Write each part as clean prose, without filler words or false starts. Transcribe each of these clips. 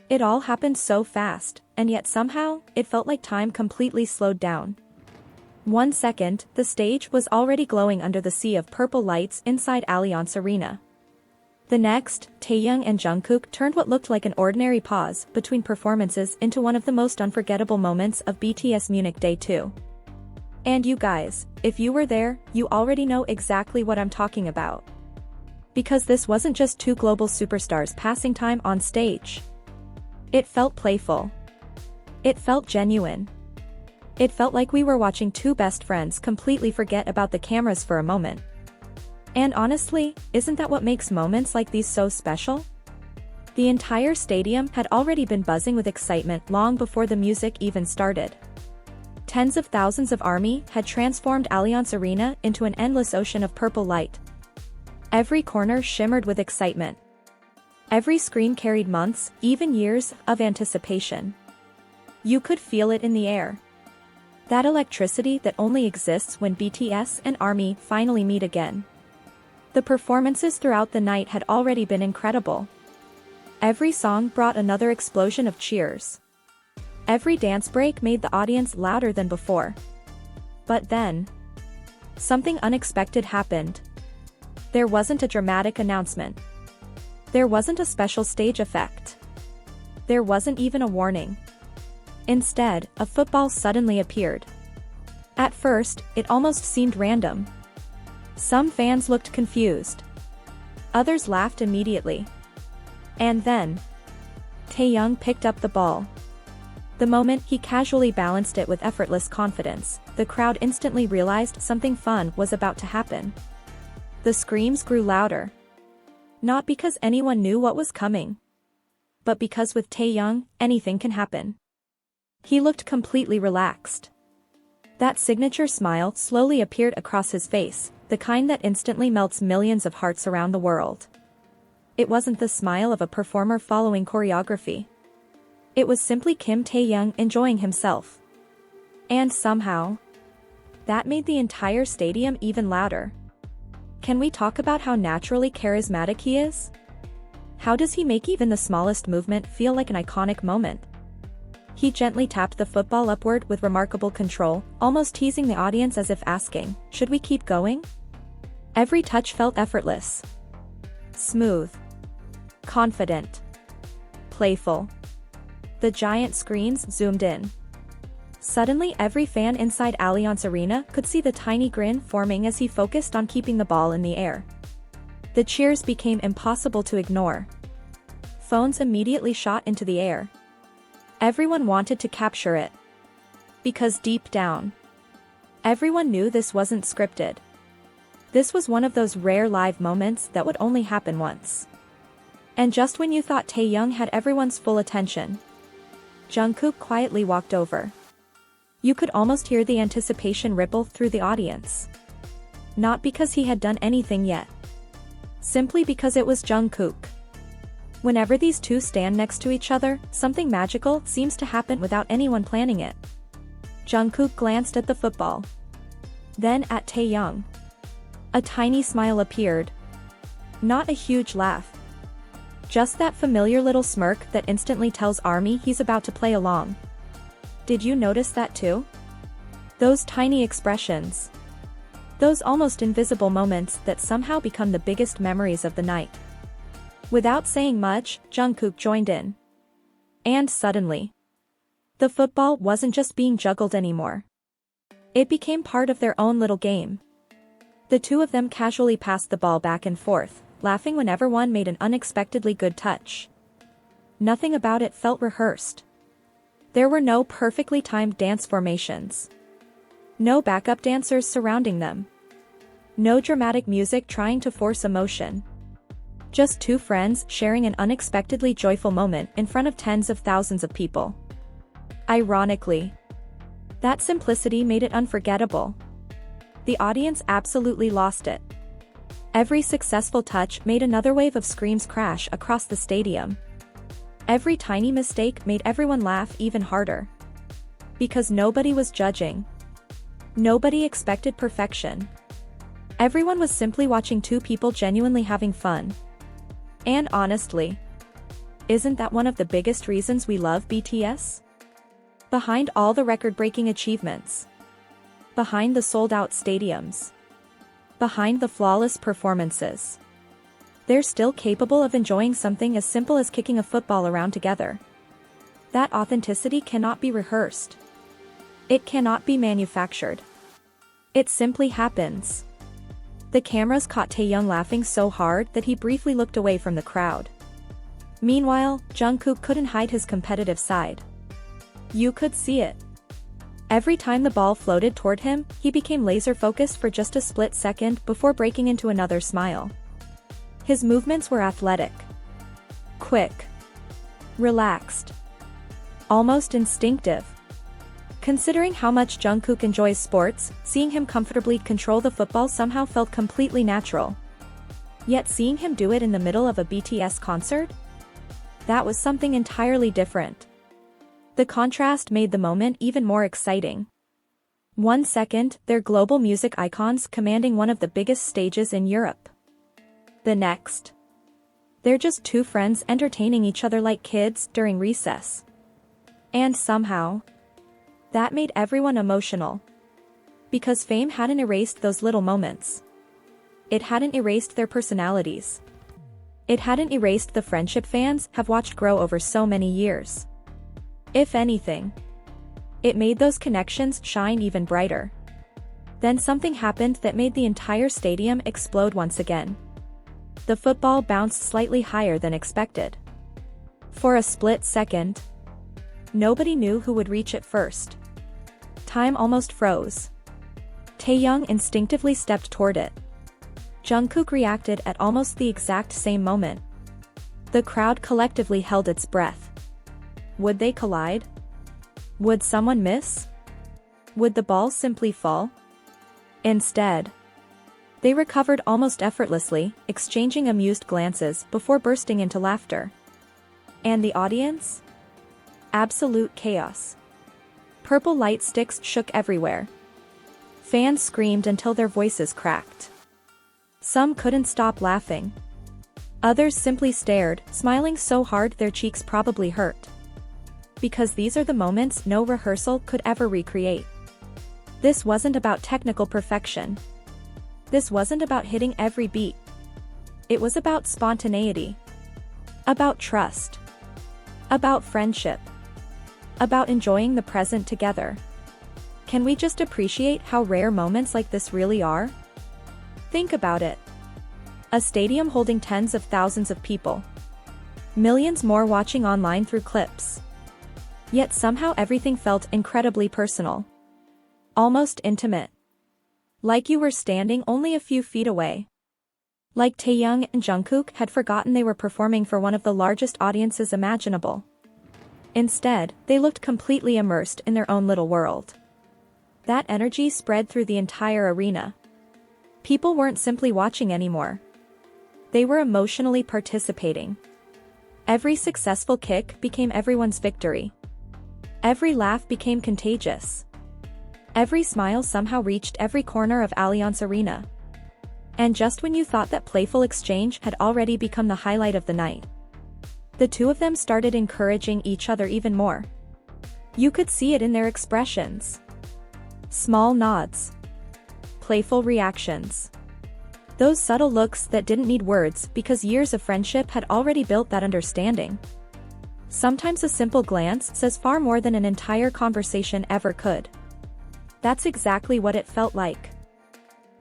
It all happened so fast, and yet somehow, it felt like time completely slowed down. 1 second, the stage was already glowing under the sea of purple lights inside Allianz Arena. The next, Taehyung and Jungkook turned what looked like an ordinary pause between performances into one of the most unforgettable moments of BTS Munich Day 2. And you guys, if you were there, you already know exactly what I'm talking about. Because this wasn't just two global superstars passing time on stage. It felt playful. It felt genuine. It felt like we were watching two best friends completely forget about the cameras for a moment. And honestly, isn't that what makes moments like these so special? The entire stadium had already been buzzing with excitement long before the music even started. Tens of thousands of ARMY had transformed Allianz Arena into an endless ocean of purple light. Every corner shimmered with excitement. Every screen carried months, even years, of anticipation. You could feel it in the air. That electricity that only exists when BTS and ARMY finally meet again. The performances throughout the night had already been incredible. Every song brought another explosion of cheers. Every dance break made the audience louder than before. But then, something unexpected happened. There wasn't a dramatic announcement. There wasn't a special stage effect. There wasn't even a warning. Instead, a football suddenly appeared. At first, it almost seemed random. Some fans looked confused. Others laughed immediately. And then, Taehyung picked up the ball. The moment he casually balanced it with effortless confidence, the crowd instantly realized something fun was about to happen. The screams grew louder. Not because anyone knew what was coming. But because with Taehyung, anything can happen. He looked completely relaxed. That signature smile slowly appeared across his face, the kind that instantly melts millions of hearts around the world. It wasn't the smile of a performer following choreography. It was simply Kim Taehyung enjoying himself. And somehow, that made the entire stadium even louder. Can we talk about how naturally charismatic he is? How does he make even the smallest movement feel like an iconic moment? He gently tapped the football upward with remarkable control, almost teasing the audience as if asking, "Should we keep going?" Every touch felt effortless. Smooth. Confident. Playful. The giant screens zoomed in. Suddenly every fan inside Allianz Arena could see the tiny grin forming as he focused on keeping the ball in the air. The cheers became impossible to ignore. Phones immediately shot into the air. Everyone wanted to capture it. Because deep down, everyone knew this wasn't scripted. This was one of those rare live moments that would only happen once. And just when you thought Taehyung had everyone's full attention, Jungkook quietly walked over. You could almost hear the anticipation ripple through the audience. Not because he had done anything yet. Simply because it was Jungkook. Whenever these two stand next to each other, something magical seems to happen without anyone planning it. Jungkook glanced at the football. Then at Taehyung. A tiny smile appeared. Not a huge laugh. Just that familiar little smirk that instantly tells ARMY he's about to play along. Did you notice that too? Those tiny expressions. Those almost invisible moments that somehow become the biggest memories of the night. Without saying much, Jungkook joined in. And suddenly, the football wasn't just being juggled anymore. It became part of their own little game. The two of them casually passed the ball back and forth, laughing whenever one made an unexpectedly good touch. Nothing about it felt rehearsed. There were no perfectly timed dance formations. No backup dancers surrounding them. No dramatic music trying to force emotion. Just two friends sharing an unexpectedly joyful moment in front of tens of thousands of people. Ironically, that simplicity made it unforgettable. The audience absolutely lost it. Every successful touch made another wave of screams crash across the stadium. Every tiny mistake made everyone laugh even harder. Because nobody was judging. Nobody expected perfection. Everyone was simply watching two people genuinely having fun. And honestly, Isn't that one of the biggest reasons we love BTS? Behind all the record-breaking achievements. Behind the sold-out stadiums. Behind the flawless performances. They're still capable of enjoying something as simple as kicking a football around together. That authenticity cannot be rehearsed. It cannot be manufactured. It simply happens. The cameras caught Taehyung laughing so hard that he briefly looked away from the crowd. Meanwhile, Jungkook couldn't hide his competitive side. You could see it. Every time the ball floated toward him, he became laser-focused for just a split second before breaking into another smile. His movements were athletic. Quick. Relaxed. Almost instinctive. Considering how much Jungkook enjoys sports, seeing him comfortably control the football somehow felt completely natural. Yet seeing him do it in the middle of a BTS concert? That was something entirely different. The contrast made the moment even more exciting. 1 second, they're global music icons commanding one of the biggest stages in Europe. The next. They're just two friends entertaining each other like kids during recess. And somehow, that made everyone emotional. Because fame hadn't erased those little moments. It hadn't erased their personalities. It hadn't erased the friendship fans have watched grow over so many years. If anything, it made those connections shine even brighter. Then something happened that made the entire stadium explode once again. The football bounced slightly higher than expected. For a split second, nobody knew who would reach it first. Time almost froze. Taehyung instinctively stepped toward it. Jungkook reacted at almost the exact same moment. The crowd collectively held its breath. Would they collide? Would someone miss? Would the ball simply fall? Instead, they recovered almost effortlessly, exchanging amused glances before bursting into laughter. And the audience? Absolute chaos. Purple light sticks shook everywhere. Fans screamed until their voices cracked. Some couldn't stop laughing. Others simply stared, smiling so hard their cheeks probably hurt. Because these are the moments no rehearsal could ever recreate. This wasn't about technical perfection. This wasn't about hitting every beat. It was about spontaneity. About trust. About friendship. About enjoying the present together. Can we just appreciate how rare moments like this really are? Think about it. A stadium holding tens of thousands of people. Millions more watching online through clips. Yet somehow everything felt incredibly personal. Almost intimate. Like you were standing only a few feet away. Like Taehyung and Jungkook had forgotten they were performing for one of the largest audiences imaginable. Instead, they looked completely immersed in their own little world. That energy spread through the entire arena. People weren't simply watching anymore. They were emotionally participating. Every successful kick became everyone's victory. Every laugh became contagious. Every smile somehow reached every corner of Allianz Arena. And just when you thought that playful exchange had already become the highlight of the night, the two of them started encouraging each other even more. You could see it in their expressions. Small nods. Playful reactions. Those subtle looks that didn't need words because years of friendship had already built that understanding. Sometimes a simple glance says far more than an entire conversation ever could. That's exactly what it felt like.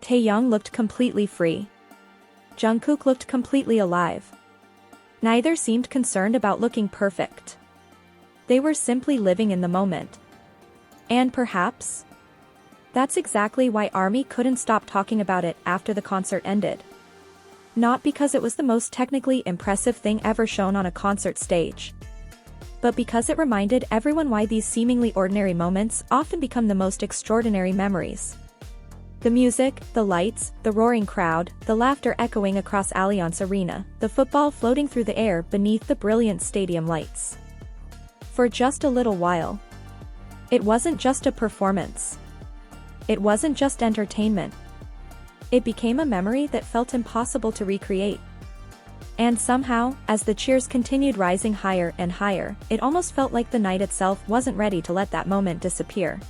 Taehyung looked completely free. Jungkook looked completely alive. Neither seemed concerned about looking perfect. They were simply living in the moment. And perhaps, that's exactly why ARMY couldn't stop talking about it after the concert ended. Not because it was the most technically impressive thing ever shown on a concert stage, but because it reminded everyone why these seemingly ordinary moments often become the most extraordinary memories. The music, the lights, the roaring crowd, the laughter echoing across Allianz Arena, the football floating through the air beneath the brilliant stadium lights. For just a little while, it wasn't just a performance. It wasn't just entertainment. It became a memory that felt impossible to recreate. And somehow, as the cheers continued rising higher and higher, it almost felt like the night itself wasn't ready to let that moment disappear.